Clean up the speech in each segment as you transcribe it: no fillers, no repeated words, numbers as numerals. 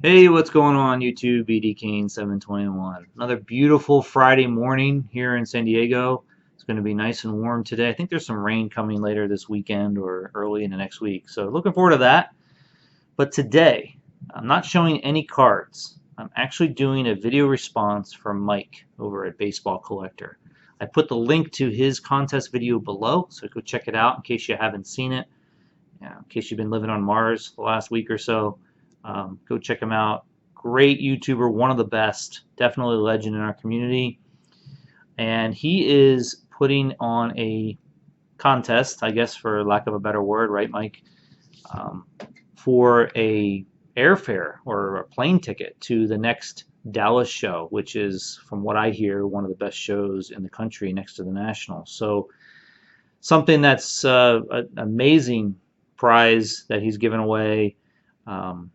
Hey, what's going on YouTube? BD Kane 721. Another beautiful Friday morning here in San Diego. It's going to be nice and warm today. I think there's some rain coming later this weekend or early in the next week. So looking forward to that. But today, I'm not showing any cards. I'm actually doing a video response from Mike over at Baseball Collector. I put the link to his contest video below, so go check it out in case you haven't seen it. In case you've been living on Mars the last week or so, go check him out. Great YouTuber, one of the best, definitely a legend in our community. And he is putting on a contest, I guess for lack of a better word, right, Mike? Um, for a airfare or a plane ticket to the next Dallas show, which is, from what I hear, one of the best shows in the country next to the National. So something that's an amazing prize that he's given away. Um,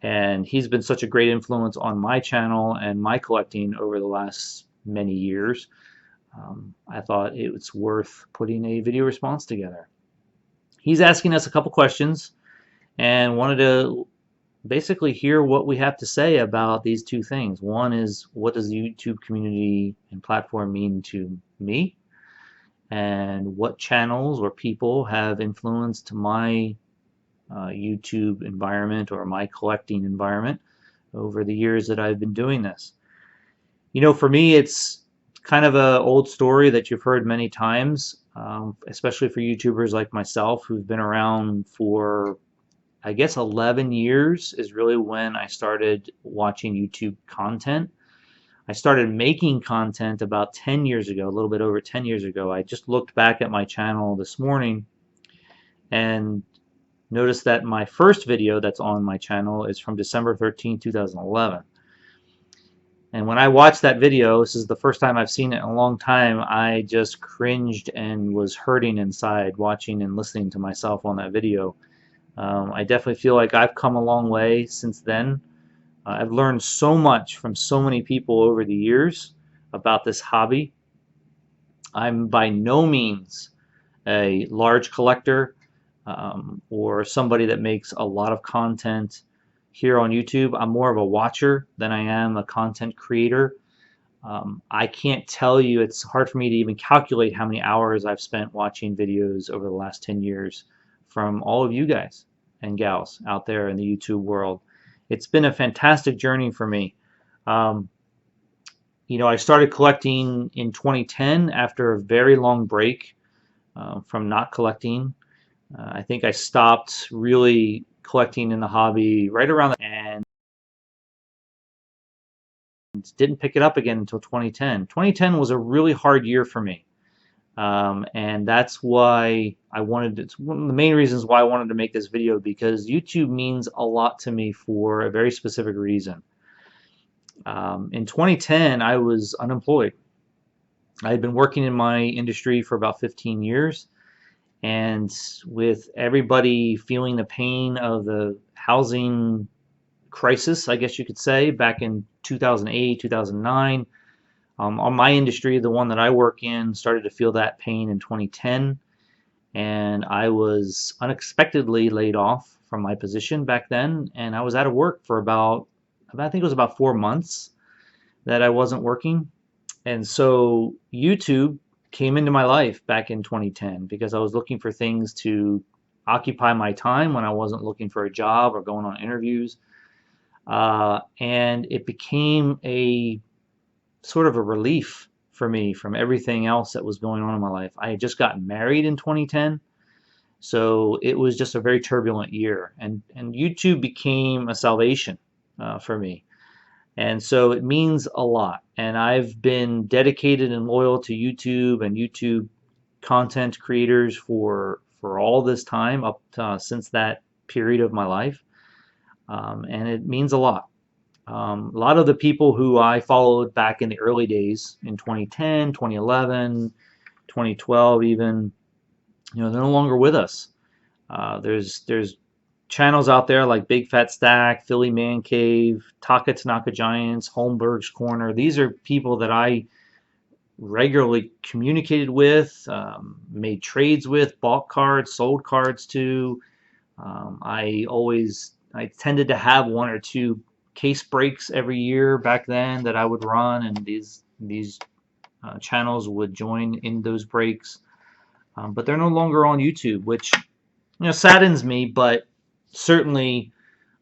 and he's been such a great influence on my channel and my collecting over the last many years. I thought it was worth putting a video response together. He's asking us a couple questions and wanted to basically hear what we have to say about these two things. One is, what does the YouTube community and platform mean to me? And what channels or people have influenced my YouTube environment or my collecting environment over the years that I've been doing this. You know, for me, it's kind of an old story that you've heard many times, especially for YouTubers like myself who've been around for, I guess, 11 years is really when I started watching YouTube content. I started making content about 10 years ago, a little bit over 10 years ago. I just looked back at my channel this morning and noticed that my first video that's on my channel is from December 13, 2011. And when I watched that video, this is the first time I've seen it in a long time, I just cringed and was hurting inside watching and listening to myself on that video. I definitely feel like I've come a long way since then. I've learned so much from so many people over the years about this hobby. I'm by no means a large collector or somebody that makes a lot of content here on YouTube. I'm more of a watcher than I am a content creator. I can't tell you, it's hard for me to even calculate how many hours I've spent watching videos over the last 10 years from all of you guys and gals out there in the YouTube world. It's been a fantastic journey for me. You know, I started collecting in 2010 after a very long break from not collecting. I think I stopped really collecting in the hobby right around and didn't pick it up again until 2010. 2010 was a really hard year for me. And that's why I wanted to, it's one of the main reasons why I wanted to make this video, because YouTube means a lot to me for a very specific reason. In 2010, I was unemployed. I had been working in my industry for about 15 years. And with everybody feeling the pain of the housing crisis, I guess you could say, back in 2008, 2009, on my industry, the one that I work in, started to feel that pain in 2010. And I was unexpectedly laid off from my position back then. And I was out of work for about, I think it was about 4 months that I wasn't working. And so YouTube came into my life back in 2010 because I was looking for things to occupy my time when I wasn't looking for a job or going on interviews. And it became a sort of a relief for me from everything else that was going on in my life. I had just gotten married in 2010, so it was just a very turbulent year. And YouTube became a salvation for me. And so it means a lot. And I've been dedicated and loyal to YouTube and YouTube content creators for all this time, up to, since that period of my life. And it means a lot. A lot of the people who I followed back in the early days in 2010, 2011, 2012 even, you know, they're no longer with us. There's channels out there like Big Fat Stack, Philly Man Cave, Taka Tanaka Giants, Holmberg's Corner. These are people that I regularly communicated with, made trades with, bought cards, sold cards to. I tended to have one or two case breaks every year back then that I would run, and these channels would join in those breaks. But they're no longer on YouTube, which saddens me, but certainly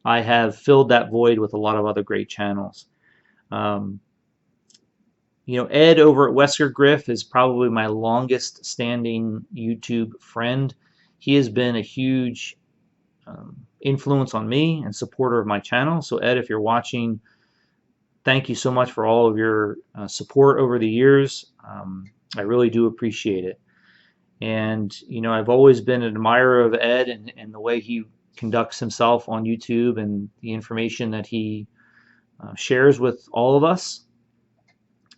I have filled that void with a lot of other great channels. Um, Ed over at Wesker Griff is probably my longest standing YouTube friend. He has been a huge influence on me and supporter of my channel. So Ed, if you're watching, thank you so much for all of your support over the years. I really do appreciate it. And I've always been an admirer of Ed and the way he conducts himself on YouTube and the information that he shares with all of us.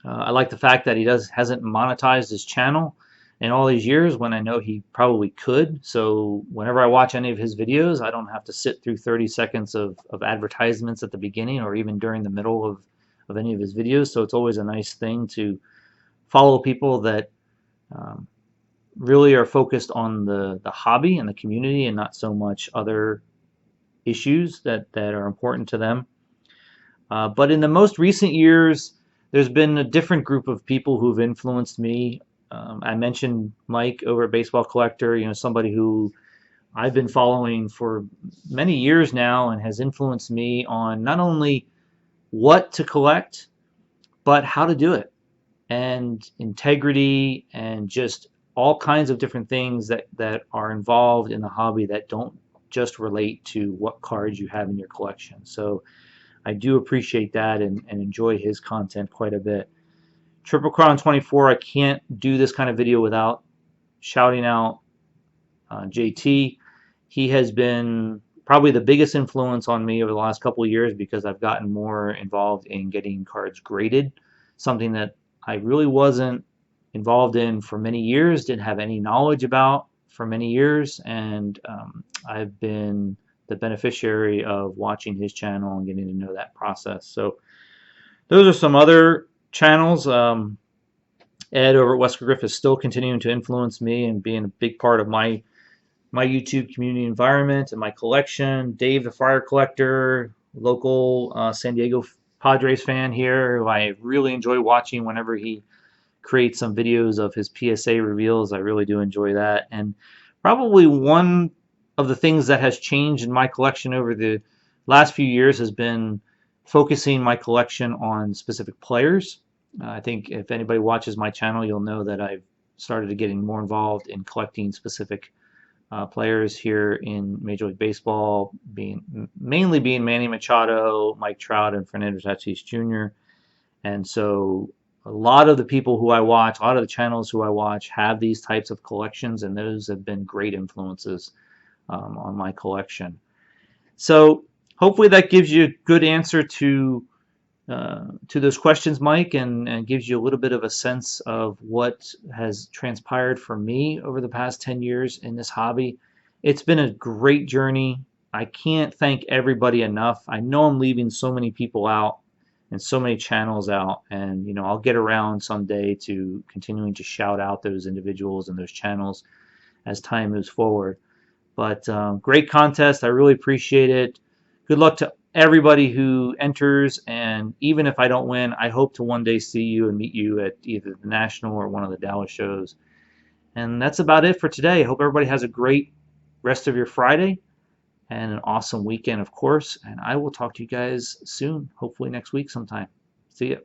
I like the fact that he hasn't monetized his channel in all these years when I know he probably could. So whenever I watch any of his videos, I don't have to sit through 30 seconds of advertisements at the beginning or even during the middle of any of his videos. So it's always a nice thing to follow people that really are focused on the hobby and the community and not so much other issues that are important to them. But in the most recent years, there's been a different group of people who've influenced me. I mentioned Mike over at Baseball Collector, somebody who I've been following for many years now and has influenced me on not only what to collect, but how to do it, and integrity, and just all kinds of different things that are involved in the hobby that don't just relate to what cards you have in your collection. So I do appreciate that and enjoy his content quite a bit. Triple Crown 24, I can't do this kind of video without shouting out JT. He has been probably the biggest influence on me over the last couple of years because I've gotten more involved in getting cards graded, something that I really wasn't involved in for many years, didn't have any knowledge about for many years, and I've been the beneficiary of watching his channel and getting to know that process. So those are some other channels. Ed over at Wesker Griff is still continuing to influence me and being a big part of my YouTube community environment and my collection. Dave the Friar Collector, local San Diego Padres fan here, who I really enjoy watching whenever he creates some videos of his PSA reveals. I really do enjoy that. And probably one of the things that has changed in my collection over the last few years has been focusing my collection on specific players. I think if anybody watches my channel, you'll know that I've started getting more involved in collecting specific players here in Major League Baseball, mainly being Manny Machado, Mike Trout, and Fernando Tatis Jr. And so a lot of the people who I watch, a lot of the channels who I watch have these types of collections, and those have been great influences on my collection. So hopefully that gives you a good answer to those questions, Mike, and gives you a little bit of a sense of what has transpired for me over the past 10 years in this hobby. It's been a great journey. I can't thank everybody enough. I know I'm leaving so many people out and so many channels out, and I'll get around someday to continuing to shout out those individuals and those channels as time moves forward. But great contest. I really appreciate it. Good luck to everybody who enters, and even if I don't win, I hope to one day see you and meet you at either the National or one of the Dallas shows. And that's about it for today. I hope everybody has a great rest of your Friday and an awesome weekend, of course. And I will talk to you guys soon, hopefully next week sometime. See ya.